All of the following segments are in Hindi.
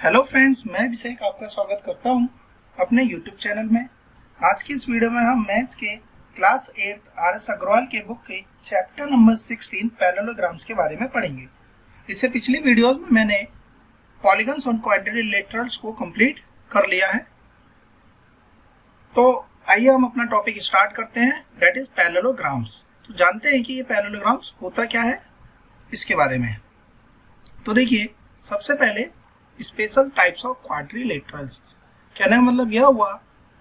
हेलो फ्रेंड्स, मैं अभिषेक आपका स्वागत करता हूं अपने यूट्यूब चैनल में। आज की इस वीडियो में हम मैथ्स के क्लास 8 आर.एस. अग्रवाल के बुक के चैप्टर नंबर 16 पैरेललोग्राम्स के बारे में पढ़ेंगे। इससे पिछली वीडियोस में मैंने पॉलीगन्स और क्वाड्रिलेटरल्स को कंप्लीट कर लिया है। तो आइए हम अपना टॉपिक स्टार्ट करते हैं, दैट इज पैरेललोग्राम्स। तो जानते हैं कि ये पैरेललोग्राम्स होता क्या है इसके बारे में। तो देखिए, सबसे पहले स्पेशल टाइप्स ऑफ क्वाड्रिलेटरल्स। कहने का मतलब यह हुआ,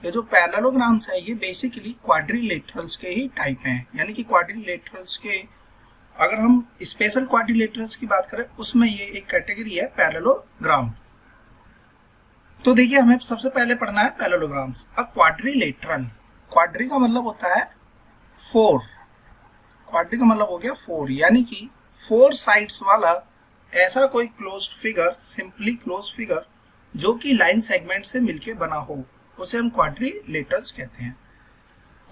ये जो पैरेललोग्राम्स है ये बेसिकली क्वाड्रिलेटरल्स के ही टाइप हैं। यानी कि क्वाड्रिलेटरल्स के, अगर हम स्पेशल क्वाड्रिलेटरल्स की बात करें उसमें ये एक कैटेगरी है पैरेललोग्राम। तो देखिए, हमें सबसे पहले पढ़ना है पैरेललोग्राम्स। अ क्वाड्रिलेटरल, क्वाड्री का मतलब होता है 4, क्वाड्री का मतलब हो गया 4, यानी कि 4 साइड्स वाला ऐसा कोई closed figure, simply closed figure जो कि लाइन सेगमेंट से मिलके बना हो, उसे हम क्वाड्रिलेटरल्स कहते हैं।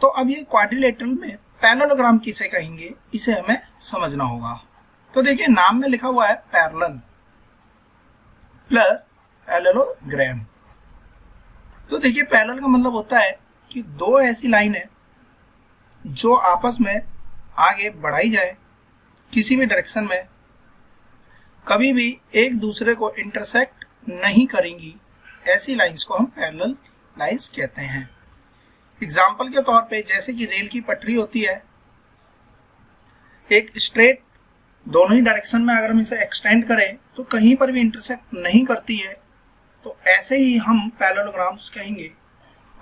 तो अब ये क्वाड्रिलेटरल में पैरेललोग्राम किसे कहेंगे, इसे हमें समझना होगा। तो देखिए, नाम में लिखा हुआ है पैरेलल प्लस पैरेललोग्राम। तो देखिए, पैरेलल का मतलब होता है कि दो ऐसी लाइन है जो आपस में आगे बढ़ाई जाए किसी भी डायरेक्शन में, कभी भी एक दूसरे को इंटरसेक्ट नहीं करेंगी, ऐसी लाइंस को हम पैरेलल लाइंस कहते हैं। एग्जाम्पल के तौर पे जैसे कि रेल की पटरी होती है, एक स्ट्रेट दोनों ही डायरेक्शन में अगर हम इसे एक्सटेंड करें तो कहीं पर भी इंटरसेक्ट नहीं करती है, तो ऐसे ही हम पैरेललोग्राम्स कहेंगे।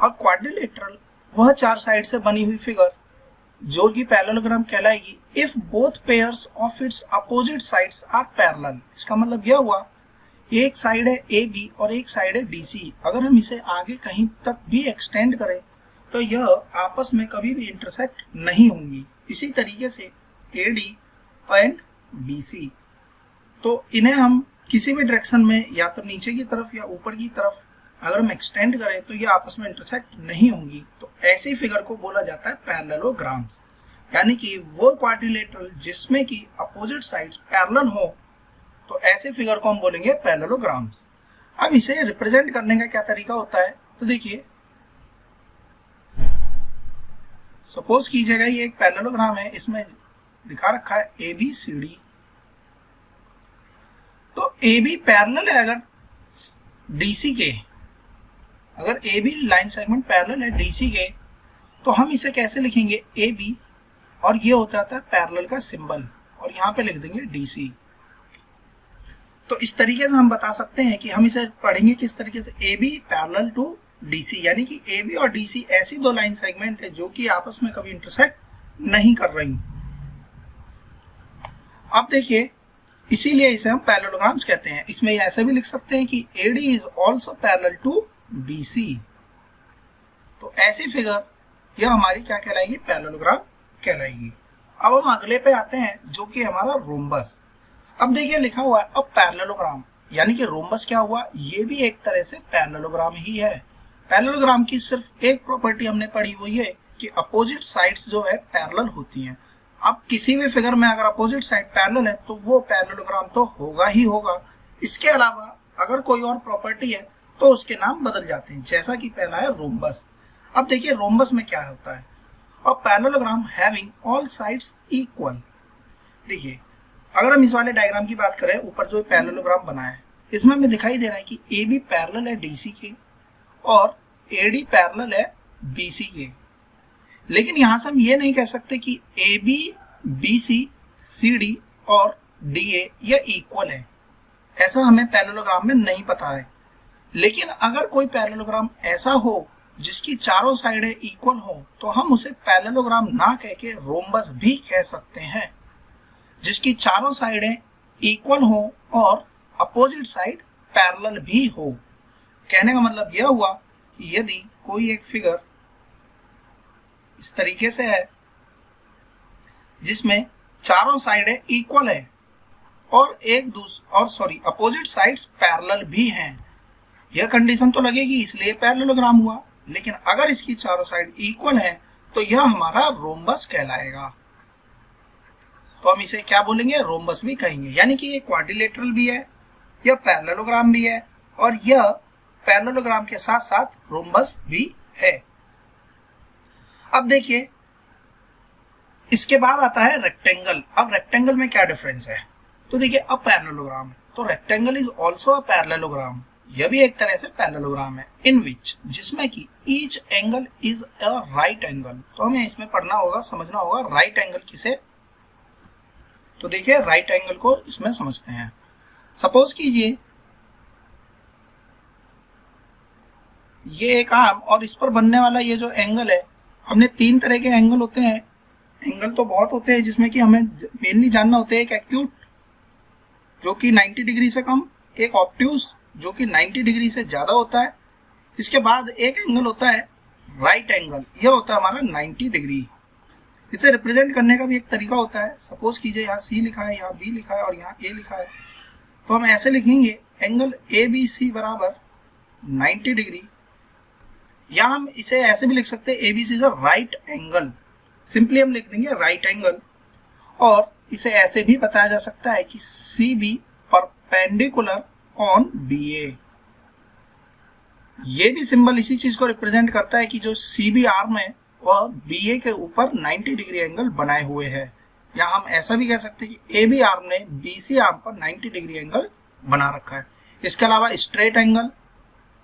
और क्वाड्रिलेटरल वह 4 साइड से बनी हुई फिगर जो कि पैरेललोग्राम कहलाएगी if both pairs of its opposite sides are parallel. इसका मतलब यह हुआ, एक साइड है ए बी और एक साइड है डी सी, अगर हम इसे आगे कहीं तक भी एक्सटेंड करें तो यह आपस में कभी भी इंटरसेक्ट नहीं होंगी। इसी तरीके से A D and B C, तो इन्हें हम किसी भी डायरेक्शन में या तो नीचे की तरफ या ऊपर की तरफ अगर हम एक्सटेंड करें तो ये आपस में इंटरसेक्ट नहीं होंगी। तो ऐसी फिगर को बोला जाता है पैरेललोग्राम्स, यानी कि वो क्वाड्रिलेटरल जिसमें कि अपोजिट साइड्स पैरेलल हो, तो ऐसे फिगर को हम बोलेंगे पैरेललोग्राम्स। अब इसे रिप्रेजेंट करने का क्या तरीका होता है, तो देखिए, सपोज कीजिएगा ये एक पैरेललोग्राम है, इसमें दिखा रखा है ए बी सी डी। तो ए बी पैरेलल है अगर डीसी के, अगर A B line segment parallel है डीसी के, तो हम इसे कैसे लिखेंगे, ए बी और ये हो जाता है पैरेलल का सिंबल और यहाँ पे लिख देंगे डीसी। तो इस तरीके से हम बता सकते हैं कि हम इसे पढ़ेंगे किस तरीके से, A B parallel to DC, यानी कि ए बी और डीसी ऐसी दो लाइन सेगमेंट है जो कि आपस में कभी इंटरसेक्ट नहीं कर रही। अब देखिए, इसीलिए इसे हम पैरेललोग्राम्स कहते हैं। इसमें ऐसे भी लिख सकते हैं कि AD is also parallel to BC। तो ऐसी फिगर यह हमारी क्या कहलाएगी, पैरेललोग्राम कहलाएगी। अब हम अगले पे आते हैं जो कि हमारा रोम्बस। अब देखिए, लिखा हुआ है अब पैरेललोग्राम, यानी कि रोम्बस क्या हुआ, ये भी एक तरह से पैरेललोग्राम ही है। पैरेललोग्राम की सिर्फ एक प्रॉपर्टी हमने पढ़ी, वो ये कि अपोजिट साइड्स जो है पैरेलल होती हैं। अब किसी भी फिगर में अगर अपोजिट साइड पैरेलल है तो वो पैरेललोग्राम तो होगा ही होगा। इसके अलावा अगर कोई और प्रॉपर्टी है तो उसके नाम बदल जाते हैं, जैसा कि पहला है रोम्बस। अब देखिए, रोम्बस में क्या होता है, और parallelogram having all sides equal. देखिए, अगर हम इस वाले डायग्राम की बात करें, ऊपर जो पैरेललोग्राम बना है इसमें हमें दिखाई दे रहा है कि ए बी पैरेलल है डीसी के और ए डी पैरेलल है बीसी के। लेकिन यहां से हम ये नहीं कह सकते कि A B B C C D और डी ए ये इक्वल है, ऐसा हमें पैरेललोग्राम में नहीं पता है। लेकिन अगर कोई पैरेललोग्राम ऐसा हो जिसकी चारों साइडें इक्वल हो, तो हम उसे पैरेललोग्राम ना कह के रोम्बस भी कह सकते हैं, जिसकी चारों साइडें इक्वल हो और अपोजिट साइड पैरेलल भी हो। कहने का मतलब यह हुआ कि यदि कोई एक फिगर इस तरीके से है जिसमें चारों साइडें इक्वल है और अपोजिट साइड्स पैरेलल भी हैं, यह कंडीशन तो लगेगी, इसलिए पैरेललोग्राम हुआ। लेकिन अगर इसकी चारों साइड इक्वल है तो यह हमारा रोम्बस कहलाएगा। तो हम इसे क्या बोलेंगे, रोम्बस भी कहेंगे। यानी कि ये क्वाड्रिलेटरल भी है, यह पैरेललोग्राम भी है और यह पैरेललोग्राम के साथ साथ रोम्बस भी है। अब देखिए इसके बाद आता है रेक्टेंगल। अब रेक्टेंगल में क्या डिफरेंस है, तो देखिए अ पैरेललोग्राम, तो rectangle is also a parallelogram, यह भी एक तरह से पैरेललोग्राम है, इन विच, जिसमें कि each angle is a right angle. तो हमें इसमें पढ़ना होगा, समझना होगा राइट एंगल किसे, तो देखिए राइट एंगल को इसमें समझते हैं। सपोज कीजिए ये एक आर्म और इस पर बनने वाला ये जो एंगल है, हमने तीन तरह के एंगल होते हैं, एंगल तो बहुत होते हैं जिसमें कि हमें मेनली जानना होता है एक एक्यूट जो कि 90 डिग्री से कम, एक ऑब्ट्यूस जो कि 90 डिग्री से ज्यादा होता है, इसके बाद एक एंगल होता है राइट एंगल, यह होता है हमारा 90 डिग्री। इसे रिप्रेजेंट करने का भी एक तरीका होता है। सपोज कीजिए यहाँ सी लिखा है, यहाँ बी लिखा है और यहाँ ए लिखा है, तो हम ऐसे लिखेंगे एंगल ए बी सी बराबर 90 डिग्री, या हम इसे ऐसे भी लिख सकते हैं A B C is a right angle, simply हम लिख देंगे राइट एंगल। और इसे ऐसे भी बताया जा सकता है कि C B perpendicular on B A, ये भी सिंबल इसी चीज को रिप्रेजेंट करता है कि जो सी बी आर्म है वह बी ए के ऊपर 90 डिग्री एंगल बनाए हुए है। या हम ऐसा भी कह सकते हैं कि ए बी आर्म ने बी सी आर्म पर 90 डिग्री एंगल बना रखा है। इसके अलावा स्ट्रेट एंगल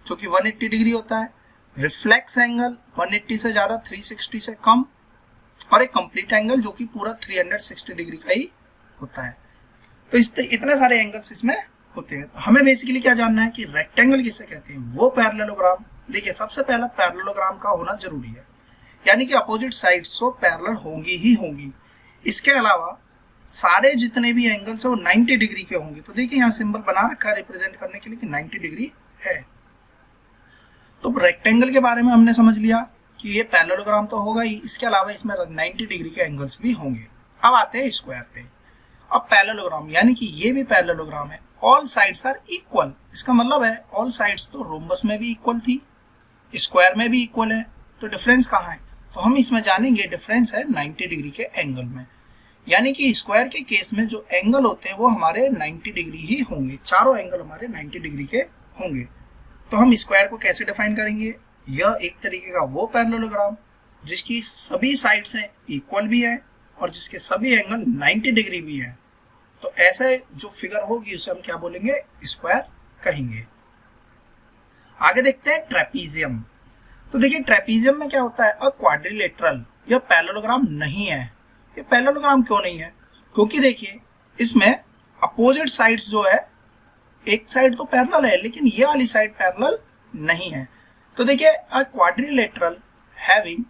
जो कि 180 डिग्री होता है, रिफ्लेक्स एंगल 180 से ज्यादा 360 से कम, और एक कंप्लीट एंगल जो कि पूरा 360 डिग्री का ही होता है। तो इतने सारे एंगल्स इसमें होते हैं। तो हमें बेसिकली क्या जानना है कि रेक्टेंगल किसे कहते हैं, वो पैरेललोग्राम। देखिए सबसे पहला पैरेललोग्राम का होना जरूरी है, यानी कि अपोजिट साइड्स तो पैरेलल होंगी ही होंगी। इसके अलावा सारे जितने भी एंगल्स है वो 90 डिग्री के होंगे। तो देखिए यहाँ सिंबल बना रखा है रिप्रेजेंट करने के लिए कि 90 डिग्री है। तो रेक्टेंगल के बारे में हमने समझ लिया कि ये पैरेललोग्राम तो होगा ही, इसके अलावा इसमें 90 डिग्री के एंगल्स भी होंगे। अब आते हैं स्क्वायर पे। अब पैरेललोग्राम यानी कि ये भी पैरेललोग्राम है, ऑल साइड्स आर इक्वल, इसका मतलब है ऑल साइड्स तो रोम्बस में भी इक्वल थी, स्क्वायर में भी इक्वल है, तो डिफरेंस कहाँ है, तो हम इसमें जानेंगे डिफरेंस है 90 डिग्री के एंगल में। यानी कि स्क्वायर के केस में जो एंगल होते हैं वो हमारे 90 डिग्री ही होंगे, चारों एंगल हमारे 90 डिग्री के होंगे। तो हम स्क्वायर को कैसे डिफाइन करेंगे, यह एक तरीके का वो पैरेललोग्राम जिसकी सभी साइड्स हैं इक्वल भी है और जिसके सभी एंगल 90 डिग्री भी है। तो ऐसे जो फिगर होगी उसे हम क्या बोलेंगे, स्क्वायर कहेंगे। आगे देखते हैं ट्रेपीजियम। तो देखिए ट्रेपीजियम में क्या होता है, अ क्वाड्रिलेटरल, यह पैरेललोग्राम नहीं है। ये पैरेललोग्राम क्यों नहीं है, क्योंकि देखिए इसमें अपोजिट साइड्स जो है, एक साइड तो पैरेलल है लेकिन ये वाली साइड पैरेलल नहीं है। तो देखिए अ quadrilateral having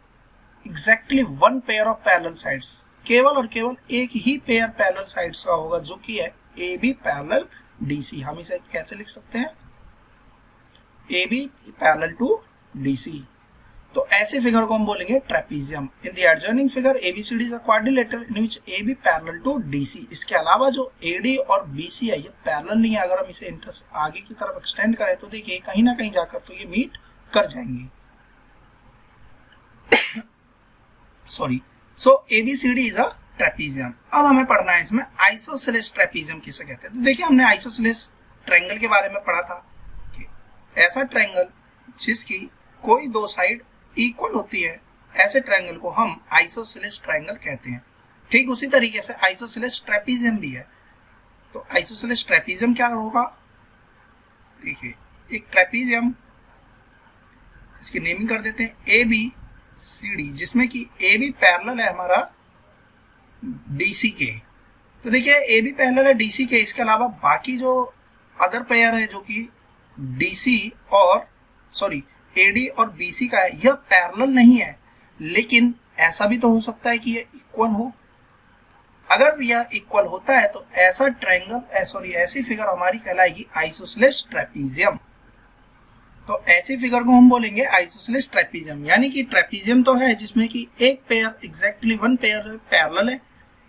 exactly one pair of parallel sides, केवल और केवल एक ही पेयर पैरेलल साइड्स का होगा जो कि है A B parallel D C. हम इसे कैसे लिख सकते हैं, A B parallel to D C. तो ऐसे फिगर को हम बोलेंगे trapezium. In the adjoining figure ABCD is a quadrilateral in which AB parallel to DC. इसके अलावा जो एडी और बीसी है ये पैरेलल नहीं है। अगर हम इसे आगे की तरफ एक्सटेंड करें तो देखिए कहीं ना कहीं जाकर तो ये मीट कर जाएंगे। Sorry, so ABCD is a trapezium. अब हमें पढ़ना है इसमें आइसोसेलेस ट्रेपीजियम किसे कहते हैं। तो देखिए हमने आइसोसेलेस ट्रायंगल के बारे में पढ़ा था कि ऐसा ट्रायंगल जिसकी कोई दो साइड इक्वल होती है, ऐसे ट्रायंगल को हम आइसोसेलेस ट्रायंगल कहते हैं। ठीक उसी तरीके से आइसोसेलेस ट्रेपीजियम भी है। तो आइसोसेलेस ट्रेपीजियम क्या होगा, देखिए एक ट्रेपीजियम, इसकी नेमिंग कर देते हैं ए बी सी डी, जिसमें कि ए बी पैरेलल है हमारा डीसी के। तो देखिए ए बी पैरेलल है डीसी के, इसके अलावा बाकी जो अदर पेयर है जो कि डीसी और सॉरी एडी और बीसी का है, यह पैरेलल नहीं है, लेकिन ऐसा भी तो हो सकता है कि ये इक्वल हो। अगर यह इक्वल होता है तो ऐसा ट्रायंगल ऐसी फिगर हमारी कहलाएगी आइसोसेलेस ट्रेपीजियम। तो ऐसी फिगर को हम बोलेंगे आइसोसेलेस ट्रेपीजियम। यानी कि ट्रेपीजियम तो है जिसमें कि एक pair exactly one pair parallel है,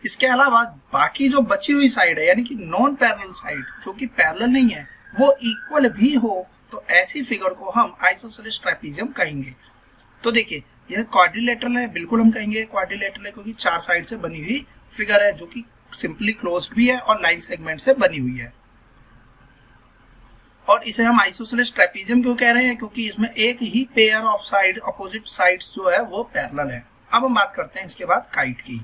इसके अलावा बाकी जो बची हुई साइड है यानी कि नॉन पैरेलल साइड जो कि पैरेलल नहीं है वो इक्वल भी हो, तो ऐसी फिगर को हम आइसोसेलेस ट्रेपीजियम कहेंगे। तो देखिए यह क्वाड्रिलेटरल है, बिल्कुल हम कहेंगे क्वाड्रिलेटरल है क्योंकि चार साइड से बनी हुई फिगर है जो कि सिंपली क्लोज्ड भी है और लाइन सेगमेंट से बनी हुई है। और इसे हम आइसोसेलेस ट्रेपीजियम क्यों कह रहे हैं, क्योंकि इसमें एक ही pair of side opposite sides जो है वो पैरेलल है। अब हम बात करते हैं इसके बाद काइट की।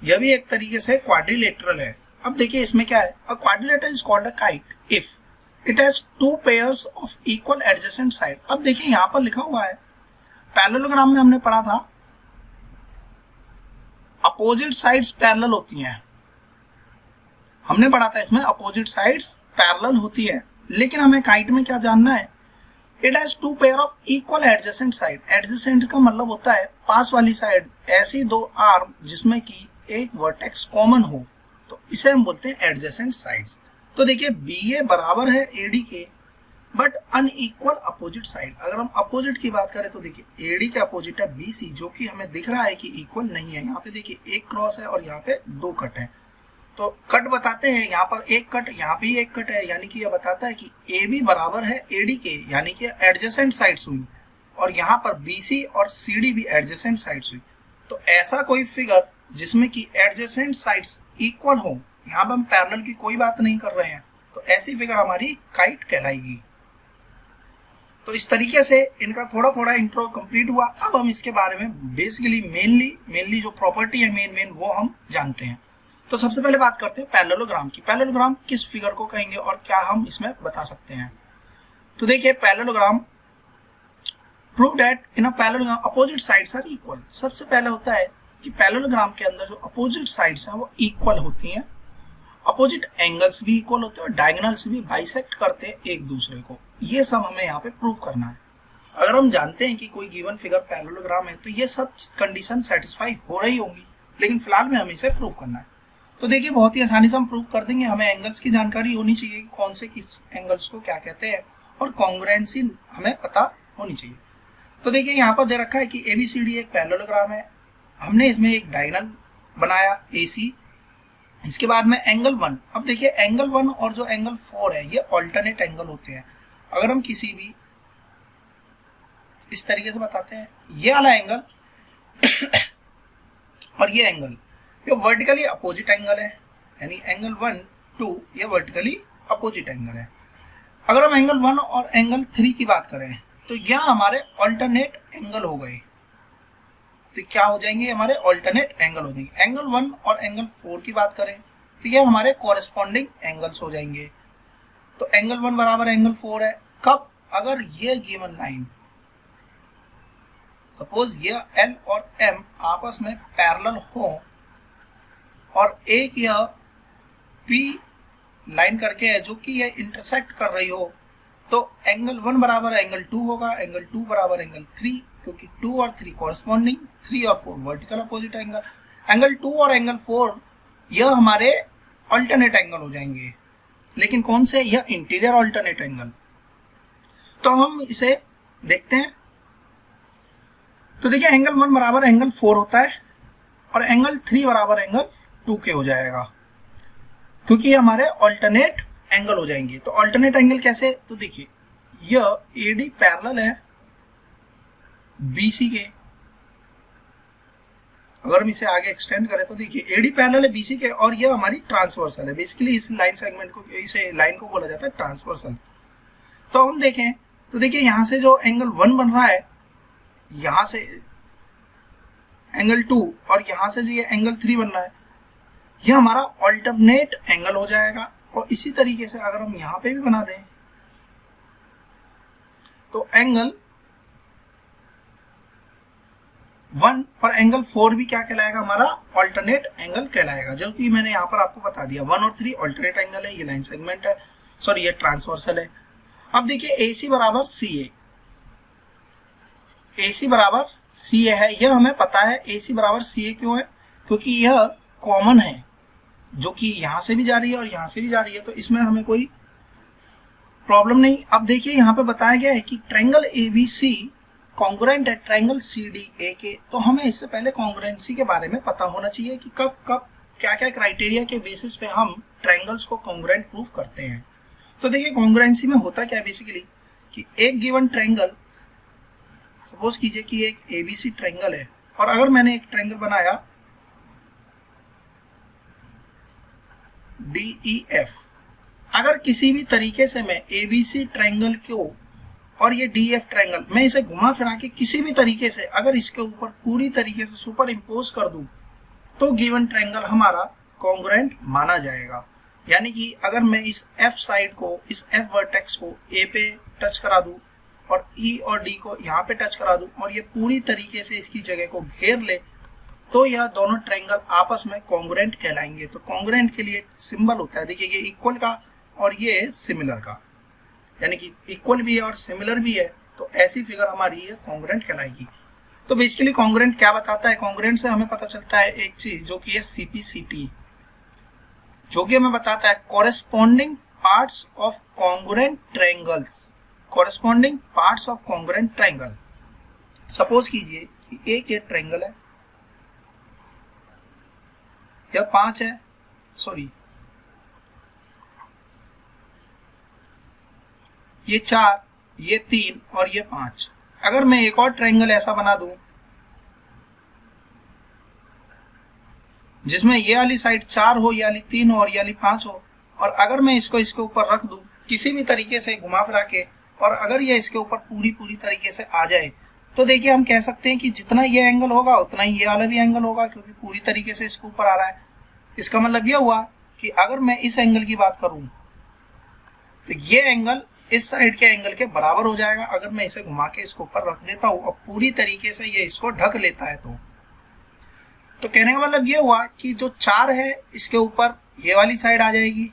यह भी एक तरीके से क्वाड्रिलेटरल है। अब देखिए इसमें क्या है, अ quadrilateral is called a kite if it has two pairs of equal adjacent side. अब देखिए यहाँ पर लिखा हुआ है, पैरेललोग्राम में हमने पढ़ा था अपोजिट साइड्स पैरेलल होती हैं, हमने पढ़ा था इसमें अपोजिट साइड्स पैरेलल होती है। लेकिन हमें काइट में क्या जानना है, it has two pair of equal adjacent side. Adjacent का मतलब होता है पास वाली साइड, ऐसी दो आर्म जिसमें की एक वर्टेक्स कॉमन हो, तो इसे हम बोलते हैं एडजेसेंट साइड्स। तो देखिए BA बराबर है AD के, बट अनइक्वल अपोजिट साइड। अगर हम अपोजिट की बात करें तो देखिए AD के अपोजिट है BC, जो कि हमें दिख रहा है कि इक्वल नहीं है। यहाँ पे देखिए एक क्रॉस है और यहाँ पे दो कट है, तो कट बताते हैं, यहाँ पर एक कट, यहाँ पे एक कट है, यानी कि यह बताता है कि AB बराबर है AD के, यानी कि एडजेसेंट साइड्स हुई, और यहाँ पर BC और CD भी एडजेसेंट साइड्स हुई। तो ऐसा कोई फिगर जिसमें कि एडजेसेंट साइड्स इक्वल हो, यहाँ पर हम पैरेलल की कोई बात नहीं कर रहे हैं, तो ऐसी फिगर हमारी काइट कहलाएगी। तो इस तरीके से इनका थोड़ा थोड़ा इंट्रो कंप्लीट हुआ। अब हम इसके बारे में बेसिकली मेनली जो प्रॉपर्टी है मेन वो हम जानते हैं। तो सबसे पहले बात करते हैं पैरेललोग्राम की। पैरेललोग्राम किस फिगर को कहेंगे और क्या हम इसमें बता सकते हैं। तो देखिए parallelogram prove that in a parallelogram opposite sides are equal. सबसे पहले होता है कि पैरेललोग्राम के अंदर जो अपोजिट साइड्स हैं वो इक्वल होती हैं, अपोजिट एंगल्स भी इक्वल होते हैं और डायगोनल्स भी बाइसेक्ट करते हैं एक दूसरे को। ये सब हमें यहाँ पे प्रूव करना है। अगर हम जानते हैं कि कोई गिवन फिगर पैरेललोग्राम है तो ये सब कंडीशन सेटिस्फाई हो रही होंगी, लेकिन फिलहाल में हमें इसे प्रूव करना है। तो देखिए बहुत ही आसानी से हम प्रूव कर देंगे। हमें एंगल्स की जानकारी होनी चाहिए कि कौन से किस एंगल्स को क्या कहते हैं, और कॉन्ग्रुएंसी हमें पता होनी चाहिए। तो देखिए यहाँ पर दे रखा है कि ABCD एक पैरेललोग्राम है, हमने इसमें एक डायगोनल बनाया AC, इसके बाद में एंगल 1। अब देखिए एंगल 1 और जो एंगल 4 है ये अल्टरनेट एंगल होते हैं। अगर हम किसी भी इस तरीके से बताते हैं, ये वाला एंगल और ये एंगल, ये वर्टिकली अपोजिट एंगल है, यानी एंगल 1 2 ये वर्टिकली अपोजिट एंगल है। अगर हम एंगल 1 और एंगल 3 की बात करें तो यह हमारे अल्टरनेट एंगल हो गए। तो क्या हो जाएंगे, हमारे अल्टरनेट एंगल हो जाएंगे। एंगल 1 और एंगल 4 की बात करें तो ये हमारे कॉरेस्पॉन्डिंग एंगल्स हो जाएंगे। तो एंगल 1 बराबर एंगल 4 है। कब, अगर ये गिवन लाइन सपोज ये L और M आपस में पैरेलल हो और एक यह P लाइन करके है जो कि ये इंटरसेक्ट कर रही हो, तो एंगल 1 बराबर एंगल 2 होगा, एंगल 2 बराबर एंगल 3, क्योंकि 2 और 3 कॉरेस्पॉन्डिंग, 3 और 4 वर्टिकल अपोजिट एंगल। एंगल 2 और एंगल 4 यह हमारे अल्टरनेट एंगल हो जाएंगे, लेकिन कौन से, यह इंटीरियर अल्टरनेट एंगल। तो हम इसे देखते हैं। तो देखिए एंगल 1 बराबर एंगल 4 होता है और एंगल 3 बराबर एंगल 2 के हो जाएगा, क्योंकि ये हमारे अल्टरनेट एंगल हो जाएंगे। तो अल्टरनेट एंगल कैसे, तो देखिए यह AD पैरेलल है BC के। अगर हम इसे आगे एक्सटेंड करें तो देखिए AD पैरेलल है BC के और यह हमारी ट्रांसवर्सल है। बेसिकली इस लाइन सेगमेंट को, इसे लाइन को बोला जाता है ट्रांसवर्सल। तो हम देखें तो देखिए यहां से जो एंगल 1 बन रहा है, यहां से एंगल 2 और यहां से जो ये एंगल 3 बन रहा है, यह हमारा अल्टरनेट एंगल हो जाएगा। और इसी तरीके से अगर हम यहां पे भी बना दें तो एंगल 1 और एंगल 4 भी क्या कहलाएगा, हमारा अल्टरनेट एंगल कहलाएगा, जो कि मैंने यहां पर आपको बता दिया। 1 और 3 अल्टरनेट एंगल है, ये लाइन सेगमेंट है, सॉरी ये ट्रांसवर्सल है। अब देखिए AC बराबर CA, AC बराबर CA है, यह हमें पता है। AC बराबर CA क्यों है, क्योंकि यह कॉमन है, जो कि यहां से भी जा रही है और यहां से भी जा रही है, तो इसमें हमें कोई प्रॉब्लम नहीं। अब देखिए यहां पे बताया गया है कि ट्रायंगल ABC कॉन्ग्रुएंट है ट्रायंगल CDA के। तो हमें इससे पहले कॉन्ग्रुएंसी के बारे में पता होना चाहिए कि कब कब क्या क्या क्राइटेरिया के बेसिस पे हम ट्रायंगल्स को कॉन्ग्रुएंट प्रूव करते हैं। तो देखिए कॉन्ग्रुएंसी में होता क्या है बेसिकली, कि एक गिवन ट्रायंगल, सपोज कीजिए कि एक ABC ट्रायंगल है और अगर मैंने एक ट्रायंगल बनाया DEF, अगर किसी भी तरीके से मैं ABC ट्रायंगल को और ये DF ट्रायंगल मैं इसे घुमा फिरा के किसी भी तरीके से अगर इसके ऊपर पूरी तरीके से सुपर इम्पोज कर दूं तो गिवन ट्रायंगल हमारा कॉन्ग्रुएंट माना जाएगा। यानी कि अगर मैं इस F साइड को, इस F वर्टेक्स को A पे टच करा दूं और E और D को यहाँ पे टच करा दूं और ये पूरी तरीके से इसकी जगह को घेर ले तो यह दोनों ट्रायंगल आपस में कॉन्ग्रुएंट कहलाएंगे। तो कॉन्ग्रुएंट के लिए सिंबल होता है, देखिए ये इक्वल का और ये सिमिलर का, यानी कि इक्वल भी है और सिमिलर भी है, तो ऐसी फिगर हमारी ये कॉन्ग्रुएंट कहलाएगी। तो बेसिकली कॉन्ग्रुएंट क्या बताता है? कॉन्ग्रुएंट से हमें पता चलता है एक चीज जो कि है CPCT, जो कि हमें बताता है corresponding parts of congruent triangles, corresponding parts of congruent triangle. Suppose कीजिए कि एक ये ट्रायंगल है, यह 5 है, सॉरी ये 4, ये 3 और ये 5। अगर मैं एक और ट्रायंगल ऐसा बना दूं जिसमें ये वाली साइड 4 हो, ये वाली 3 हो और ये वाली 5 हो, और अगर मैं इसको इसके ऊपर रख दूं किसी भी तरीके से घुमा फिरा के, और अगर ये इसके ऊपर पूरी तरीके से आ जाए, तो देखिए हम कह सकते हैं कि जितना ये एंगल होगा उतना ही ये वाला भी एंगल होगा, क्योंकि पूरी तरीके से इसके ऊपर आ रहा है। इसका मतलब ये हुआ कि अगर मैं इस एंगल की बात करूं तो ये एंगल इस साइड के एंगल के बराबर हो जाएगा अगर मैं इसे घुमा के इसको ऊपर रख देता हूं और पूरी तरीके से ये इसको ढक लेता है। तो कहने का मतलब ये हुआ कि जो 4 है इसके ऊपर ये वाली साइड आ जाएगी,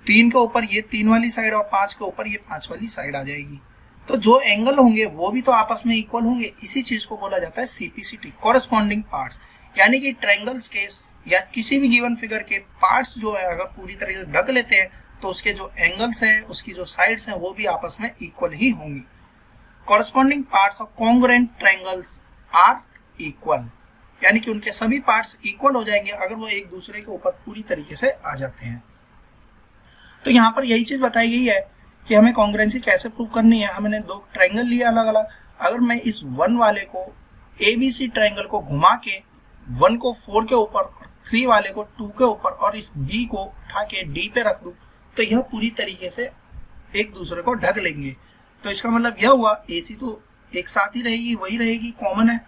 3 के ऊपर ये 3 वाली साइड और 5 के ऊपर ये 5 वाली साइड आ जाएगी। तो जो एंगल होंगे वो भी तो आपस में इक्वल होंगे। इसी चीज को बोला जाता है CPCT, कॉरेस्पॉन्डिंग पार्ट्स। यानी कि ट्रायंगल्स के या किसी भी गिवन फिगर के पार्ट्स जो है अगर पूरी तरीके से ढक लेते हैं तो उसके जो एंगल्स हैं, उसकी जो साइड्स हैं, वो भी आपस में इक्वल ही होंगी। Corresponding parts of congruent triangles are equal, यानी कि उनके सभी पार्ट्स इक्वल हो जाएंगे अगर वो एक दूसरे के ऊपर पूरी तरीके से आ जाते हैं। तो यहाँ पर यही चीज बताई गई है कि हमें कॉन्ग्रुएंसी कैसे प्रूव करनी है। हमने 2 ट्रायंगल लिया अलग अलग, अगर मैं इस 1 वाले को ABC ट्रायंगल को घुमा के 1 को 4 के ऊपर और 3 वाले को 2 के ऊपर और इस B को उठा के D पे रख दूं तो यह पूरी तरीके से एक दूसरे को ढक लेंगे। तो इसका मतलब यह हुआ AC तो एक साथ ही रहेगी, वही रहेगी, कॉमन है।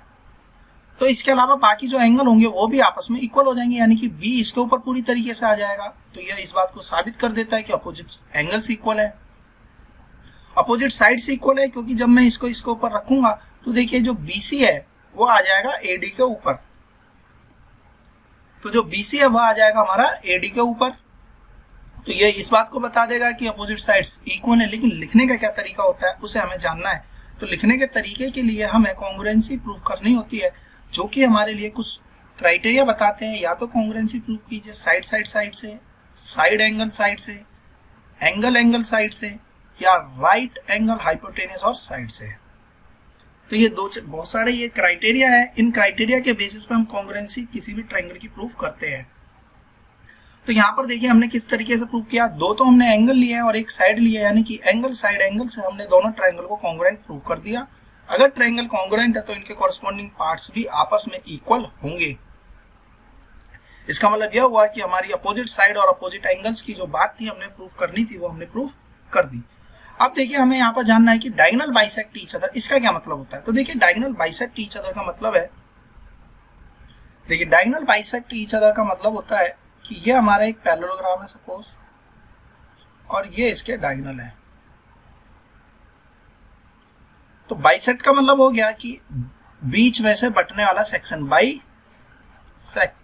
तो इसके अलावा बाकी जो एंगल होंगे वो भी आपस में इक्वल हो जाएंगे, यानी कि B इसके ऊपर पूरी तरीके से आ जाएगा। तो यह इस बात को साबित कर देता है कि अपोजिट एंगल्स इक्वल है, अपोजिट साइड्स इक्वल है, क्योंकि जब मैं इसको इसके ऊपर रखूंगा तो देखिए जो BC है वो आ जाएगा AD के ऊपर, तो जो BC है वह आ जाएगा हमारा AD के ऊपर। तो ये इस बात को बता देगा कि अपोजिट साइड्स इक्वल है। लेकिन लिखने का क्या तरीका होता है उसे हमें जानना है। तो लिखने के तरीके के लिए हमें कॉन्ग्रुएंसी प्रूव करनी होती है, जो कि हमारे लिए कुछ क्राइटेरिया बताते हैं। या तो कॉन्ग्रुएंसी प्रूव कीजिए साइड से, साइड एंगल साइड से, एंगल साइड से, या राइट एंगल हाइपोटेनस और साइड से। तो ये बहुत सारे ये क्राइटेरिया है। इन क्राइटेरिया के बेसिस पे हम कॉन्ग्रुएंसी किसी भी ट्रायंगल की प्रूफ करते हैं। तो यहाँ पर देखिए हमने किस तरीके से प्रूव किया। 2 तो हमने एंगल लिए हैं और एक साइड लिया है, यानी कि एंगल साइड एंगल से हमने दोनों ट्रायंगल को कॉन्ग्रुएंट प्रूव कर दिया। अगर ट्रायंगल कॉन्ग्रुएंट है तो इनके कॉरेस्पॉन्डिंग पार्ट्स भी आपस में इक्वल होंगे। इसका मतलब यह हुआ कि हमारी अपोजिट साइड और अपोजिट एंगल्स की जो बात थी हमने प्रूव करनी थी वो हमने प्रूव कर दी। अब देखिए हमें यहाँ पर जानना है कि डायगोनल बाइसेक्ट ईच अदर, इसका क्या मतलब होता है। तो देखिए डायगोनल बाइसेक्ट ईच अदर का मतलब है, देखिए डायगोनल बाइसेक्ट ईच अदर का मतलब होता है कि ये हमारा एक पैरेललोग्राम है सपोज, और ये इसके डायगोनल है। तो बाइसेक्ट का मतलब हो गया कि बीच में से बटने वाला सेक्शन, बाइसेक्ट।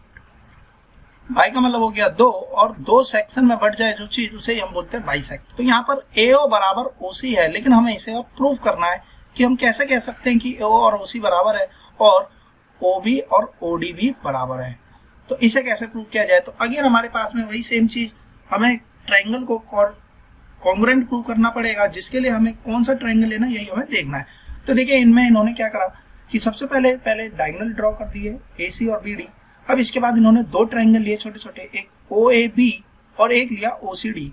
बाई का मतलब हो गया 2, और 2 सेक्शन में बट जाए जो चीज उसे हम बोलते हैं बाइसेक्ट। तो यहाँ पर AO बराबर OC है, लेकिन हमें इसे अब प्रूव करना है कि हम कैसे कह सकते हैं कि AO और OC बराबर है और OB और OD भी बराबर है। तो इसे कैसे प्रूव किया जाए। तो अगेन हमारे पास में वही सेम चीज, हमें ट्रायंगल को कॉन्ग्रुएंट प्रूव करना पड़ेगा, जिसके लिए हमें कौन सा ट्रायंगल लेना है यही हमें देखना है। तो देखिए इनमें इन्होंने क्या करा कि सबसे पहले डायगोनल ड्रॉ कर दिए AC और BD। अब इसके बाद इन्होंने 2 ट्रायंगल लिए छोटे छोटे, एक OAB और एक लिया OCD।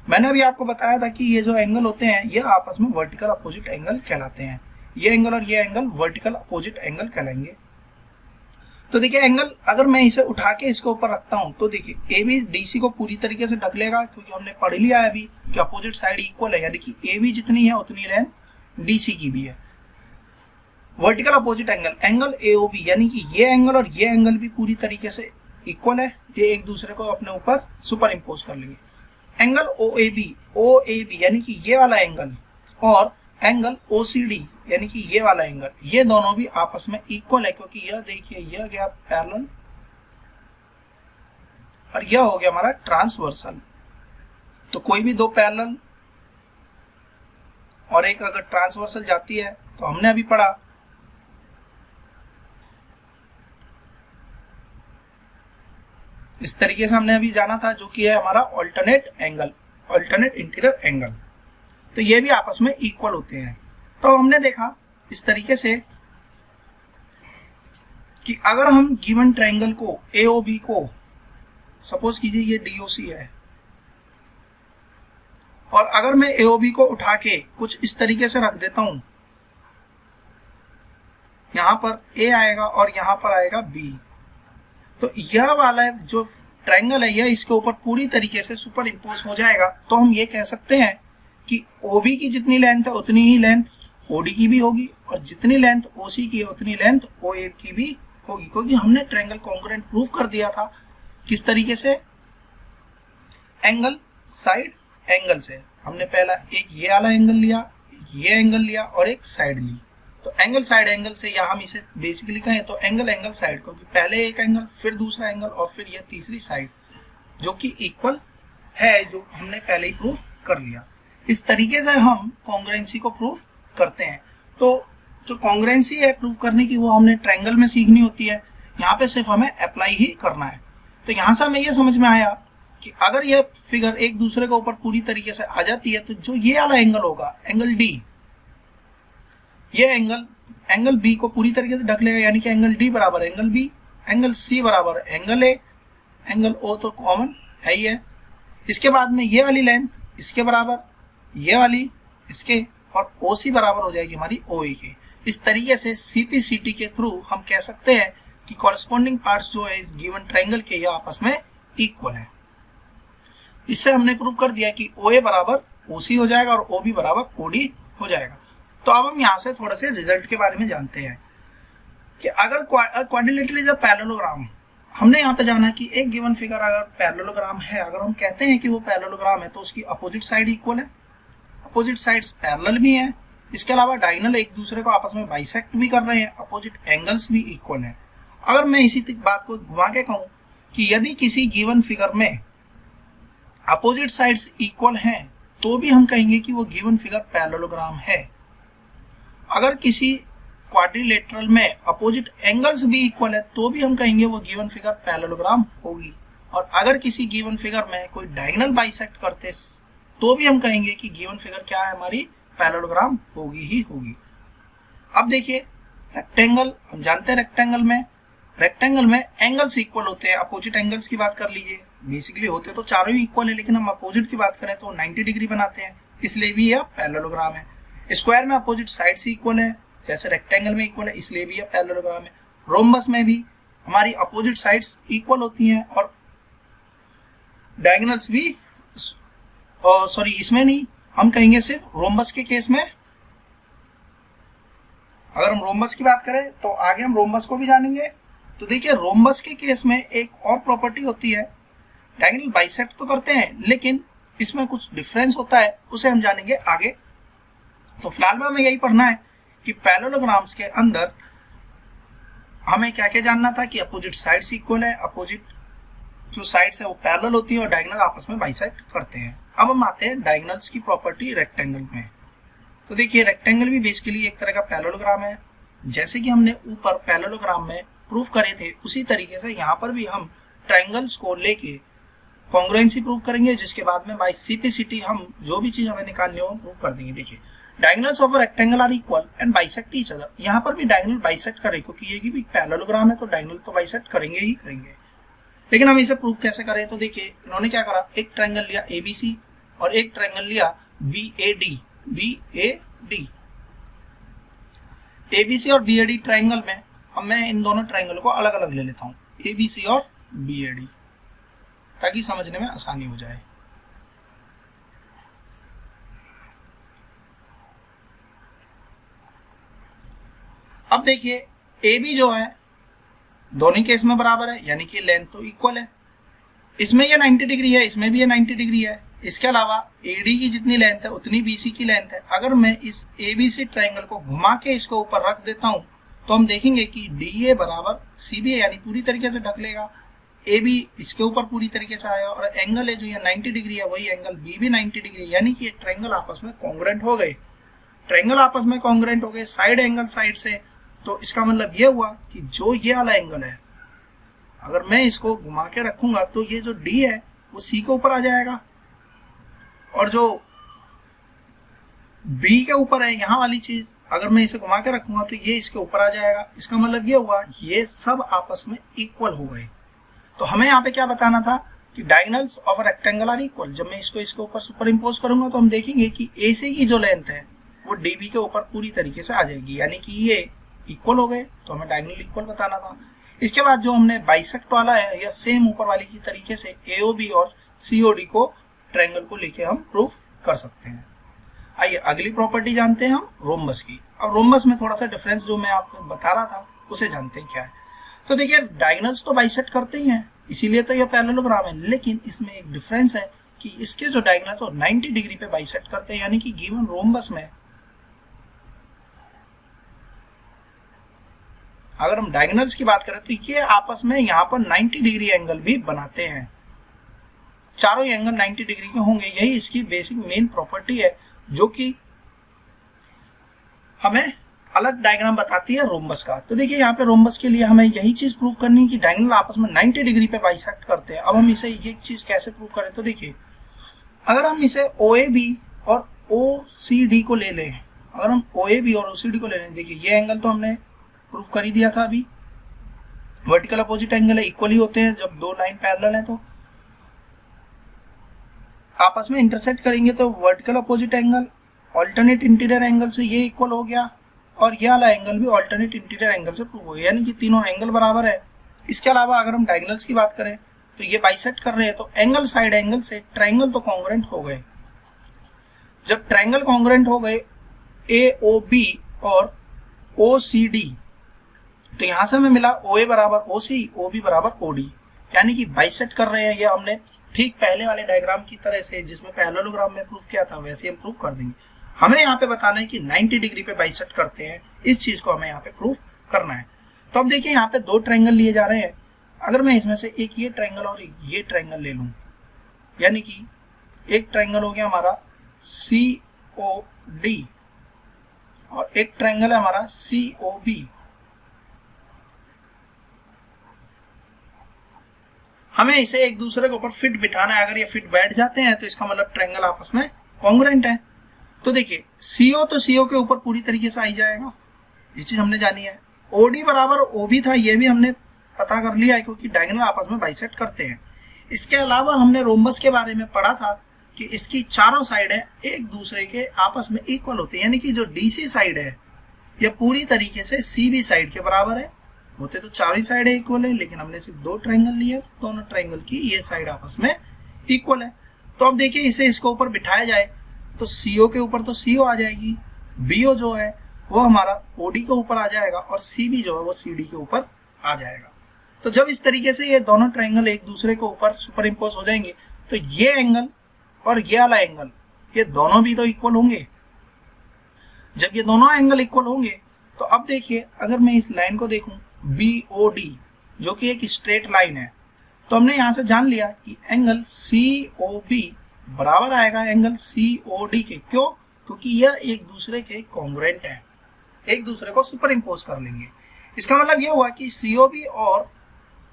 मैंने अभी आपको बताया था कि ये जो एंगल होते हैं ये आपस में वर्टिकल अपोजिट एंगल कहलाते हैं। ये एंगल और ये एंगल वर्टिकल अपोजिट एंगल कहलाएंगे। तो देखिए एंगल अगर मैं इसे उठा के इसके ऊपर रखता हूं तो देखिए ए बी डी सी को पूरी तरीके से ढक लेगा, क्योंकि हमने पढ़ लिया है अभी कि अपोजिट साइड इक्वल है, यानी कि ए बी जितनी है उतनी लेंथ डी सी की भी है। Vertical opposite angle, angle A O B, यानी कि ये एंगल और ये एंगल भी पूरी तरीके से इक्वल है, ये एक दूसरे को अपने ऊपर सुपर इम्पोज कर लेंगे। एंगल ओ ए बी यानी कि ये वाला एंगल और एंगल ओ सी डी यानी कि ये वाला एंगल, ये दोनों भी आपस में इक्वल है, क्योंकि यह देखिए यह गया पैरेलल और यह हो गया हमारा ट्रांसवर्सल। तो कोई भी दो पैरेलल और एक अगर ट्रांसवर्सल जाती है तो हमने अभी पढ़ा इस तरीके से, हमने अभी जाना था, जो कि है हमारा alternate angle, alternate interior angle. तो ये भी आपस में इक्वल होते हैं। तो हमने देखा इस तरीके से कि अगर हम गिवन ट्रायंगल को AOB को सपोज कीजिए ये DOC है, और अगर मैं AOB को उठा के कुछ इस तरीके से रख देता हूं, यहां पर A आएगा और यहां पर आएगा B, तो यह वाला जो ट्रायंगल है यह इसके ऊपर पूरी तरीके से सुपर इम्पोज हो जाएगा। तो हम ये कह सकते हैं कि OB की जितनी लेंथ है उतनी ही लेंथ OD की भी होगी, और जितनी लेंथ OC की है उतनी लेंथ OA की भी होगी, क्योंकि हमने ट्रायंगल कॉन्ग्रुएंट प्रूव कर दिया था। किस तरीके से? एंगल साइड एंगल से। हमने पहला एक ये वाला एंगल लिया, ये एंगल लिया और एक साइड ली। तो एंगल साइड एंगल से, या हम इसे बेसिकली कहें तो एंगल एंगल साइड, क्योंकि पहले एक एंगल फिर दूसरा एंगल और फिर यह तीसरी साइड, जो कि इक्वल है, जो हमने पहले ही प्रूव कर लिया। इस तरीके से हम कॉन्ग्रुएंसी को प्रूव करते हैं। तो जो कॉन्ग्रुएंसी है प्रूव करने की, वो हमने ट्रायंगल में सीखनी होती है, यहाँ पे सिर्फ हमें अप्लाई ही करना है। तो यहाँ से हमें ये समझ में आया कि अगर ये फिगर एक दूसरे के ऊपर पूरी तरीके से आ जाती है, तो जो ये वाला एंगल होगा एंगल D, ये एंगल B को पूरी तरीके से ढक लेगा, यानी कि एंगल D बराबर एंगल B, एंगल C बराबर एंगल A, एंगल O तो कॉमन है ही है। इसके बाद में ये वाली लेंथ इसके बराबर, ये वाली इसके, और OC बराबर हो जाएगी हमारी OA के। इस तरीके से CPCT के थ्रू हम कह सकते हैं कि कॉरस्पॉन्डिंग पार्ट्स जो है इस गिवन ट्रायंगल के, ये आपस में इक्वल है। इससे हमने प्रूव कर दिया कि OA बराबर OC हो जाएगा और OB बराबर OD हो जाएगा। तो अब हम यहाँ से थोड़ा से रिजल्ट के बारे में जानते हैं कि अगर क्वाड्रिलेटरल इज अ पैरेललोग्राम, हमने यहाँ पे जाना कि एक गिवन फिगर अगर पैरेललोग्राम है, अगर हम कहते हैं कि वो पैरेललोग्राम है तो उसकी अपोजिट साइड इक्वल है, अपोजिट साइड्स पैरेलल भी हैं, इसके अलावा डायगोनल एक दूसरे को आपस में बाइसेक्ट भी कर रहे हैं, अपोजिट एंगल्स भी इक्वल हैं। अगर मैं इसी बात को घुमा के कहूँ कि यदि किसी गिवन फिगर में अपोजिट साइड्स इक्वल हैं, तो भी हम कहेंगे कि वो गिवन फिगर पैरेललोग्राम है। अगर किसी क्वाड्रिलेटरल में अपोजिट एंगल्स भी इक्वल है, तो भी हम कहेंगे वो गिवन फिगर पैरेललोग्राम होगी। और अगर किसी गिवन फिगर में कोई डायगोनल बाइसेक्ट करते, तो भी हम कहेंगे कि गिवन फिगर क्या है, हमारी पैरेललोग्राम होगी ही होगी। अब देखिए रेक्टेंगल, हम जानते हैं रेक्टेंगल में एंगल्स इक्वल होते हैं। अपोजिट एंगल्स की बात कर लीजिए, बेसिकली होते तो चारों ही इक्वल है, लेकिन हम अपोजिट की बात करें तो 90 डिग्री बनाते हैं, इसलिए भी यह पैरेललोग्राम है। स्क्वायर में अपोजिट साइड्स इक्वल है, जैसे रेक्टेंगल में इक्वल है, इसलिए भी यह पैरेललोग्राम है। रोम्बस में भी हमारी अपोजिट साइड्स इक्वल होती हैं और डायगोनल्स भी, सॉरी इसमें नहीं, हम कहेंगे सिर्फ रोम्बस के केस में। अगर हम रोम्बस की बात करें तो आगे हम रोम्बस को भी जानेंगे। तो देखिए रोम्बस के केस में एक और प्रॉपर्टी होती है, डायगोनल बाइसेक्ट तो करते हैं लेकिन इसमें कुछ डिफरेंस होता है, उसे हम जानेंगे आगे। तो फिलहाल में हमें यही पढ़ना है कि पैरेललोग्राम्स के अंदर हमें क्या क्या जानना था कि अपोजिट साइड्स इक्वल है, अपोजिट जो साइड्स है वो पैरेलल होती है और डायगोनल आपस में बाइसेक्ट करते हैं। अब हम आते हैं डायगोनल्स की प्रॉपर्टी रेक्टेंगल में। तो देखिए रेक्टेंगल भी बेसिकली एक तरह का पैरेललोग्राम है, जैसे कि हमने ऊपर पैरेललोग्राम में प्रूफ करे थे, उसी तरीके से यहाँ पर भी हम ट्रायंगल्स को लेके कॉन्ग्रुएंसी प्रूव करेंगे, जिसके बाद में बाय CPCT हम जो भी चीज हमें निकालनी हो प्रूव कर देंगे। देखिए diagonals of a rectangle are equal and bisect each other, यहाँ पर भी डायगोनल बाइसेक्ट करें, क्योंकि ये भी पैरेललोग्राम है तो डायगोनल तो बाइसेक्ट करेंगे ही करेंगे। लेकिन हम इसे प्रूव कैसे करें? तो देखिए इन्होंने क्या करा, एक ट्रायंगल लिया ABC और एक ट्रायंगल लिया BAD। ABC और BAD ट्रायंगल में अब मैं इन दोनों ट्रायंगल को अलग अलग ले लेता हूँ, ABC और BAD, ताकि समझने में आसानी हो जाए। अब देखिए AB जो है दोनों केस में बराबर है, यानी कि लेंथ तो इक्वल है। इसमें ये 90 डिग्री है, इसमें भी ये 90 डिग्री है। इसके अलावा AD की जितनी लेंथ है उतनी BC की लेंथ है। अगर मैं इस ABC ट्रायंगल को घुमा के इसको ऊपर रख देता हूं तो हम देखेंगे कि DA बराबर CBA, यानी पूरी तरीके से ढक लेगा। AB इसके ऊपर पूरी तरीके से आएगा और एंगल है जो ये 90 डिग्री है वही एंगल B भी 90 डिग्री है, यानी कि ये ट्रायंगल आपस में कॉन्ग्रुएंट हो गए। ट्रायंगल आपस में कॉन्ग्रुएंट हो गए साइड एंगल साइड से, तो इसका मतलब ये हुआ कि जो ये वाला एंगल है अगर मैं इसको घुमा के रखूंगा तो ये जो D है वो C के ऊपर आ जाएगा, और जो B के ऊपर है यहाँ वाली चीज अगर मैं इसे घुमा के रखूंगा तो ये इसके ऊपर आ जाएगा। इसका मतलब ये हुआ ये सब आपस में इक्वल हो गए। तो हमें यहाँ पे क्या बताना था कि diagonals of a rectangle are equal. जब मैं इसको इसके ऊपर सुपर इम्पोज करूंगा तो हम देखेंगे कि AC की जो लेंथ है वो DB के ऊपर पूरी तरीके से आ जाएगी, यानी कि ये इक्वल हो गए। तो हमें डायगोनल इक्वल बताना था। इसके बाद जो हमने बाइसेक्ट वाला है या सेम ऊपर वाली की तरीके से AOB और COD को ट्रायंगल को लेके हम प्रूफ कर सकते हैं। आइए अगली प्रॉपर्टी जानते हैं हम रोम्बस की। अब रोम्बस में थोड़ा सा डिफरेंस जो मैं आपको बता रहा था उसे जानते हैं क्या है। तो देखिए डायगोनल्स तो बाइसेक्ट करते ही हैं, इसीलिए तो ये पैरेललोग्राम है, लेकिन इसमें एक डिफरेंस है कि इसके जो डायगोनल्स वो 90 डिग्री पे बाइसेक्ट करते हैं, यानी कि गिवन रोम्बस में अगर हम डायगोनल्स की बात करें तो ये आपस में यहाँ पर 90 डिग्री एंगल भी बनाते हैं। चारों एंगल 90 डिग्री के होंगे, यही इसकी बेसिक मेन प्रॉपर्टी है जो कि हमें अलग डायग्राम बताती है रोम्बस का। तो देखिए यहाँ पे रोम्बस के लिए हमें यही चीज प्रूव करनी है कि डायगोनल आपस में 90 डिग्री पे बाइसेक्ट करते हैं। अब हम इसे ये चीज कैसे प्रूव करें, तो देखिए अगर हम इसे OAB और OCD को ले लें, अगर हम OAB और OCD को ले लें, देखिए ये एंगल तो हमने प्रूव कर ही दिया था अभी, वर्टिकल अपोजिट एंगल है, इक्वली होते हैं जब दो लाइन पैरेलल है तो आपस में इंटरसेक्ट करेंगे तो vertical opposite angle alternate interior angle से ये इक्वल हो गया और ये वाला एंगल भी ऑल्टरनेट इंटीरियर एंगल से प्रूव हो गया, यानी कि तीनों एंगल बराबर है। इसके अलावा अगर हम डायगोनल्स की बात करें तो ये बाइसेक्ट कर रहे हैं तो एंगल साइड एंगल से ट्रायंगल तो कॉन्ग्रुएंट हो गए। जब ट्रायंगल कॉन्ग्रुएंट हो गए AOB और OCD तो यहां से हमें मिला OA बराबर OC, OB बराबर OD, यानी कि बाइसेक्ट कर रहे हैं। ये हमने ठीक पहले वाले डायग्राम की तरह से जिसमें पैरेललोग्राम में प्रूव किया था वैसे हम प्रूव कर देंगे। हमें यहाँ पे बताना है कि 90 डिग्री पे बाइसेक्ट करते हैं, इस चीज को हमें यहाँ पे प्रूव करना है। तो अब देखिए यहाँ पे दो ट्रायंगल लिए जा रहे हैं। अगर मैं इसमें से एक ये ट्रायंगल और एक ये ट्रायंगल ले लूं, यानी कि एक ट्रायंगल हो गया हमारा COD और एक ट्रायंगल है हमारा COB। हमें इसे एक दूसरे के ऊपर फिट बिठाना है। अगर ये फिट बैठ जाते हैं तो इसका मतलब ट्रायंगल आपस में कॉन्ग्रुएंट है। तो देखिए CO तो CO के ऊपर पूरी तरीके से आई जाएगा, ये चीज हमने जानी है। OD बराबर OB था, ये भी हमने पता कर लिया है क्योंकि डायगोनल आपस में बाइसेक्ट करते हैं। इसके अलावा हमने रोम्बस के बारे में पढ़ा था कि इसकी चारों साइड है एक दूसरे के आपस में इक्वल होते हैं, यानी कि जो DC साइड है ये पूरी तरीके से CB साइड के बराबर है। होते तो चारों ही साइड इक्वल है, लेकिन हमने सिर्फ दो ट्रायंगल लिए तो दोनों ट्रायंगल की ये साइड आपस में इक्वल है। तो अब देखिए इसे इसके ऊपर बिठाया जाए तो CO के ऊपर तो CO आ जाएगी, BO जो है वो हमारा OD के ऊपर आ जाएगा और CB जो है वो CD के ऊपर आ जाएगा। तो जब इस तरीके से ये दोनों ट्रायंगल एक दूसरे के ऊपर सुपर इम्पोज हो जाएंगे तो ये एंगल और ये वाला एंगल ये दोनों भी तो इक्वल होंगे। जब ये दोनों एंगल इक्वल होंगे तो अब देखिए अगर मैं इस लाइन को देखूं BOD जो कि एक स्ट्रेट लाइन है, तो हमने यहां से जान लिया कि एंगल COB बराबर आएगा एंगल COD के। क्यों? क्योंकि यह एक दूसरे के कॉन्ग्रुएंट है, एक दूसरे को सुपर इम्पोज कर लेंगे। इसका मतलब यह हुआ कि COB और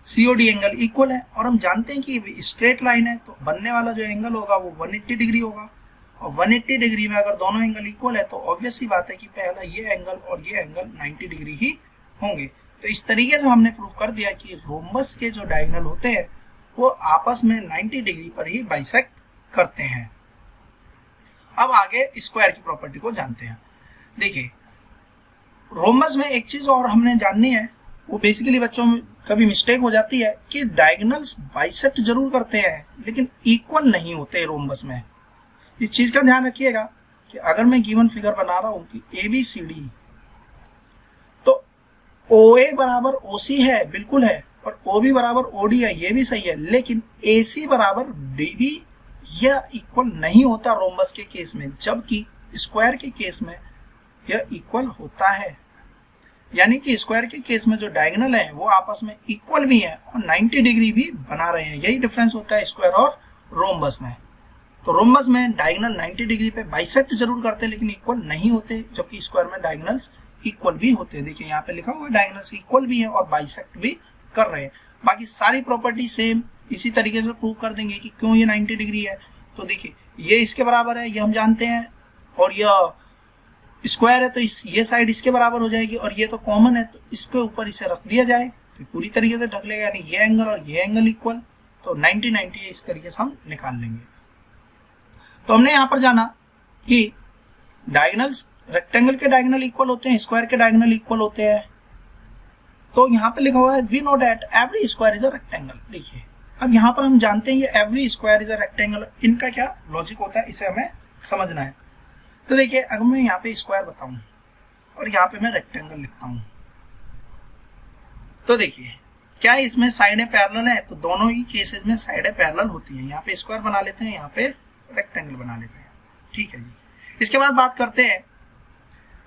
COD एंगल इक्वल है और हम जानते हैं कि स्ट्रेट लाइन है तो बनने वाला जो एंगल होगा वो 180 डिग्री होगा और 180 डिग्री में अगर दोनों एंगल इक्वल है तो ऑब्वियस सी बात है कि पहला ये एंगल और ये एंगल 90 डिग्री ही होंगे। तो इस तरीके से हमने प्रूव कर दिया कि रोम्बस के जो डायगोनल होते हैं वो आपस में 90 डिग्री पर ही बाइसेक्ट करते हैं। अब आगे स्क्वायर की प्रॉपर्टी को जानते हैं। देखिए रोम्बस में एक चीज और हमने जाननी है वो बेसिकली बच्चों में कभी मिस्टेक हो जाती है कि डायगोनल्स बाइसेक्ट जरूर करते हैं लेकिन इक्वल नहीं होते रोम्बस में। इस चीज का ध्यान रखिएगा कि अगर मैं गिवन फिगर बना रहा हूं कि ABCD, तो OA बराबर OC है, बिल्कुल है, और OB बराबर OD है, ये भी सही है, लेकिन AC बराबर DB यह इक्वल नहीं होता रोम्बस के केस में, जबकि स्क्वायर के केस में यह इक्वल होता है। यानी कि स्क्वायर के केस में जो डायगोनल है वो आपस में इक्वल भी है और 90 डिग्री भी बना रहे हैं। यही डिफरेंस होता है स्क्वायर और रोम्बस में। तो रोम्बस में डायगोनल 90 डिग्री पे बाइसेक्ट जरूर करते हैं लेकिन इक्वल नहीं होते, जबकि स्क्वायर में डायगोनल्स इक्वल भी होते हैं। देखिए यहाँ पे लिखा हुआ है डायगोनल्स इक्वल भी है और बाइसेक्ट भी कर रहे हैं। बाकी सारी प्रॉपर्टी सेम इसी तरीके से प्रूव कर देंगे कि क्यों ये 90 डिग्री है। तो देखिए ये इसके बराबर है, ये हम जानते हैं, और यह स्क्वायर है तो ये साइड इसके बराबर हो जाएगी, और ये तो कॉमन है तो इसके ऊपर इसे रख दिया जाए तो पूरी तरीके से ढक लेगा, यानी ये एंगल और ये एंगल इक्वल, तो 90-90 इस तरीके से हम निकाल लेंगे। तो हमने यहाँ पर जाना कि डायगोनल्स, रेक्टेंगल के डायगोनल इक्वल होते हैं, स्क्वायर के डायगोनल इक्वल होते हैं। तो यहाँ पे लिखा हुआ है we know that every square is a rectangle. देखिए अब यहाँ पर हम जानते हैं ये every square is a rectangle, इनका क्या लॉजिक होता है इसे हमें समझना है। तो देखिए अगर मैं यहाँ पे स्क्वायर बताऊं और यहाँ पे मैं रेक्टेंगल लिखता हूं, तो देखिए क्या इसमें साइडें पैरेलल है, तो दोनों ही केसेस में साइडें पैरेलल होती हैं। यहाँ पे स्क्वायर बना लेते हैं, यहाँ पे रेक्टेंगल बना लेते हैं, ठीक है जी। इसके बाद बात करते हैं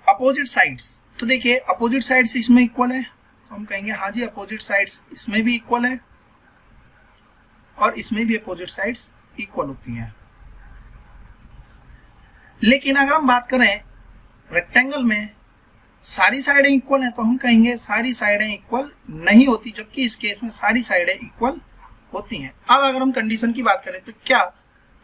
अपोजिट साइड्स। तो देखिए अपोजिट साइड्स इसमें इक्वल है, तो हम कहेंगे हाँ जी अपोजिट साइड्स इसमें भी इक्वल है और इसमें भी अपोजिट साइड्स इक्वल होती हैं। लेकिन अगर हम बात करें रेक्टेंगल में सारी साइडें इक्वल हैं, तो हम कहेंगे सारी साइडें इक्वल नहीं होती, जबकि इस केस में सारी साइडें इक्वल होती हैं। अब अगर हम कंडीशन की बात करें तो क्या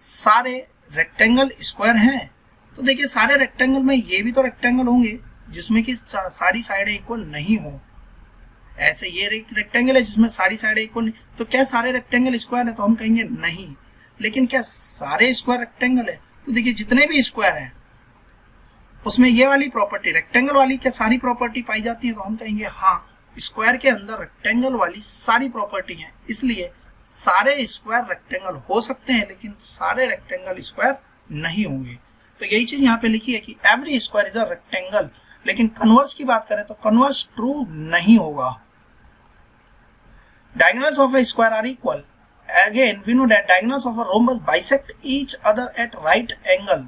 सारे रेक्टेंगल स्क्वायर हैं? तो देखिए सारे रेक्टेंगल में ये भी तो रेक्टेंगल होंगे जिसमें कि सारी साइडें इक्वल नहीं हो। ऐसे ये रेक्टेंगल है जिसमें सारी साइडें इक्वल नहीं, तो क्या सारे रेक्टेंगल स्क्वायर है? तो हम कहेंगे नहीं। लेकिन क्या सारे स्क्वायर रेक्टेंगल है? तो देखिए जितने भी स्क्वायर हैं उसमें ये वाली प्रॉपर्टी रेक्टेंगल वाली क्या सारी प्रॉपर्टी पाई जाती है? तो हम कहेंगे हाँ, स्क्वायर के अंदर रेक्टेंगल वाली सारी प्रॉपर्टी है, इसलिए सारे स्क्वायर रेक्टेंगल हो सकते हैं लेकिन सारे रेक्टेंगल स्क्वायर नहीं होंगे। तो यही चीज यहाँ पे लिखी है कि every square is a rectangle. लेकिन कन्वर्स की बात करें तो कन्वर्स ट्रू नहीं होगा। Diagonals of a square are equal. Again, we know that diagonals of a rhombus bisect each other at right angle.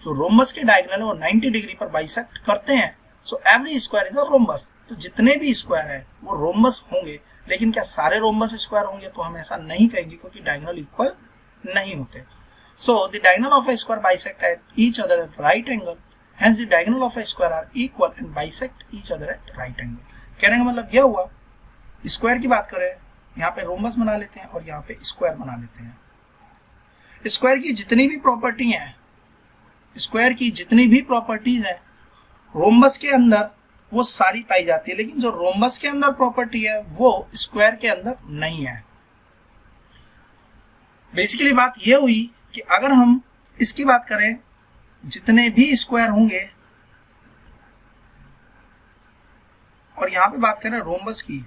जो रोम्बस के डायगोनल है वो 90 डिग्री पर बाइसेक्ट करते हैं। So every square is a rhombus. तो जितने भी स्क्वायर है वो रोम्बस होंगे, लेकिन क्या सारे रोम्बस स्क्वायर होंगे? तो हम ऐसा नहीं कहेंगे क्योंकि डायगोनल इक्वल नहीं होते। So the diagonal of a square bisect at each other at right angle, hence the diagonal of a square are equal and bisect each other at right angle. कहने का मतलब यह हुआ स्क्वायर की बात करें, यहाँ पे रोम्बस बना लेते हैं और यहाँ पे स्क्वायर बना लेते हैं। स्क्वायर की जितनी भी प्रॉपर्टी हैं, स्क्वायर की जितनी भी प्रॉपर्टीज हैं रोम्बस के अंदर वो सारी पाई जाती है, लेकिन जो रोम्बस के अंदर प्रॉपर्टी है वो स्क्वायर के अंदर नहीं है। बेसिकली बात यह हुई कि अगर हम इसकी बात करें, जितने भी स्क्वायर होंगे, और यहाँ पे बात करें रोम्बस की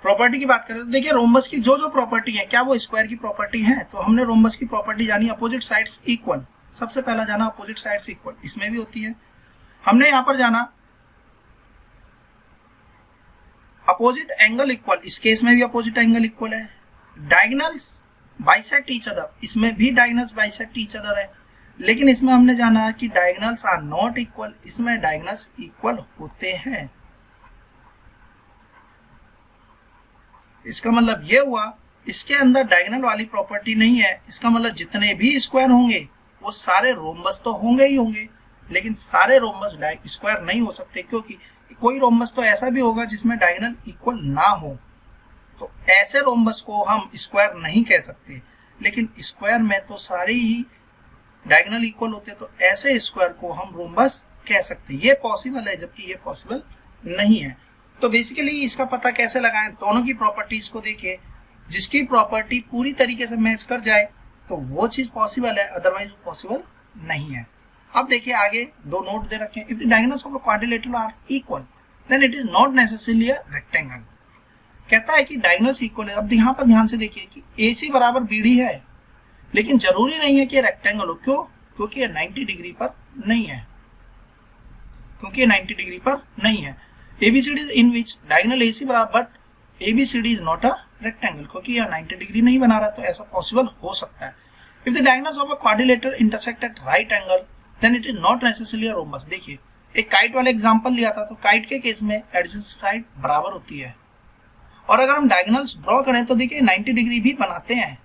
प्रॉपर्टी की बात करें, तो देखिए रोम्बस की जो जो प्रॉपर्टी है क्या वो स्क्वायर की प्रॉपर्टी है? तो हमने रोम्बस की प्रॉपर्टी जानी अपोजिट साइड्स इक्वल। सबसे पहला जाना अपोजिट साइड्स इक्वल, इसमें भी होती है। हमने यहां पर जाना अपोजिट एंगल इक्वल, इस केस में भी अपोजिट एंगल इक्वल है। डायगोनल्स बाइसेक्ट ईच अदर, इसमें भी डायगोनल्स बाइसेक्ट ईच अदर है। लेकिन इसमें हमने जाना कि डायगोनल्स आर नॉट इक्वल, इसमें डायगोनल्स इक्वल होते हैं। इसका मतलब यह हुआ इसके अंदर डायगोनल वाली प्रॉपर्टी नहीं है। इसका मतलब जितने भी स्क्वायर होंगे वो सारे रोम्बस तो होंगे ही होंगे, लेकिन सारे रोम्बस स्क्वायर नहीं हो सकते, क्योंकि कोई रोम्बस तो ऐसा भी होगा जिसमें डायगोनल इक्वल ना हो। तो ऐसे रोम्बस को हम स्क्वायर नहीं कह सकते, लेकिन स्क्वायर में तो सारे ही डायगोनल इक्वल होते, तो ऐसे स्क्वायर को हम रोम्बस कह सकते हैं। ये पॉसिबल है, जबकि ये पॉसिबल नहीं है। तो बेसिकली इसका पता कैसे लगाएं? दोनों की प्रॉपर्टीज को देखिए, जिसकी प्रॉपर्टी पूरी तरीके से मैच कर जाए तो वो चीज पॉसिबल है, अदरवाइज वो पॉसिबल नहीं है। अब देखिए आगे दो नोट दे रखे हैं। If the diagonals of a quadrilateral are equal, then it is not necessarily a rectangle. कहता है कि डायगोनल्स इक्वल है। अब यहाँ पर ध्यान से देखिए कि AC बराबर BD है, लेकिन जरूरी नहीं है कि रेक्टेंगल हो। क्यों? क्योंकि ये 90 डिग्री पर नहीं है, ABCD इन विच डायगोनल AC बराबर but ABCD is not a rectangle, क्योंकि यह 90 डिग्री नहीं बना रहा, तो ऐसा पॉसिबल हो सकता है। If the diagonals of a quadrilateral intersect at right angle then it is not necessarily a rhombus. देखिए एक काइट वाला एग्जांपल लिया था, तो काइट के केस में एडजेसेंट साइड बराबर होती है, और अगर हम डायगोनल्स ड्रॉ करें तो देखिए 90 डिग्री भी बनाते हैं,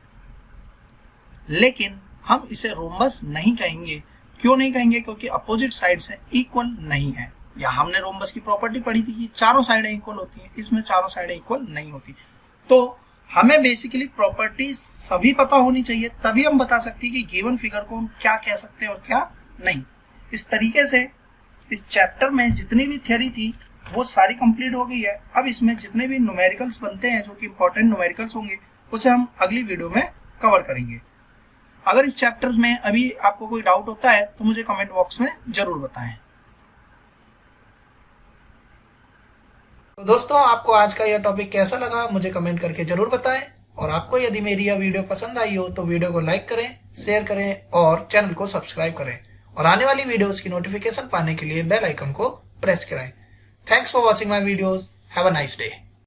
लेकिन हम इसे रोम्बस नहीं कहेंगे। क्यों नहीं कहेंगे? क्योंकि अपोजिट साइड से इक्वल नहीं है। या हमने रोम्बस की प्रॉपर्टी पढ़ी थी कि चारों साइडें इक्वल होती हैं, इसमें चारों साइडें इक्वल नहीं होती। तो हमें बेसिकली प्रॉपर्टी सभी पता होनी चाहिए, तभी हम बता सकते हैं कि गिवन फिगर को हम क्या कह सकते हैं और क्या नहीं। इस तरीके से इस चैप्टर में जितनी भी थ्योरी थी वो सारी कंप्लीट हो गई है। अब इसमें जितने भी न्यूमेरिकल्स बनते हैं, जो कि इंपॉर्टेंट न्यूमेरिकल्स होंगे, उसे हम अगली वीडियो में कवर करेंगे। अगर इस चैप्टर में अभी आपको कोई डाउट होता है तो मुझे कमेंट बॉक्स में जरूर बताएं। तो दोस्तों, आपको आज का यह टॉपिक कैसा लगा मुझे कमेंट करके जरूर बताएं, और आपको यदि मेरी यह वीडियो पसंद आई हो तो वीडियो को लाइक करें, शेयर करें और चैनल को सब्सक्राइब करें, और आने वाली वीडियोस की नोटिफिकेशन पाने के लिए बेल आइकन को प्रेस करें। Thanks for watching my videos. Have a nice day.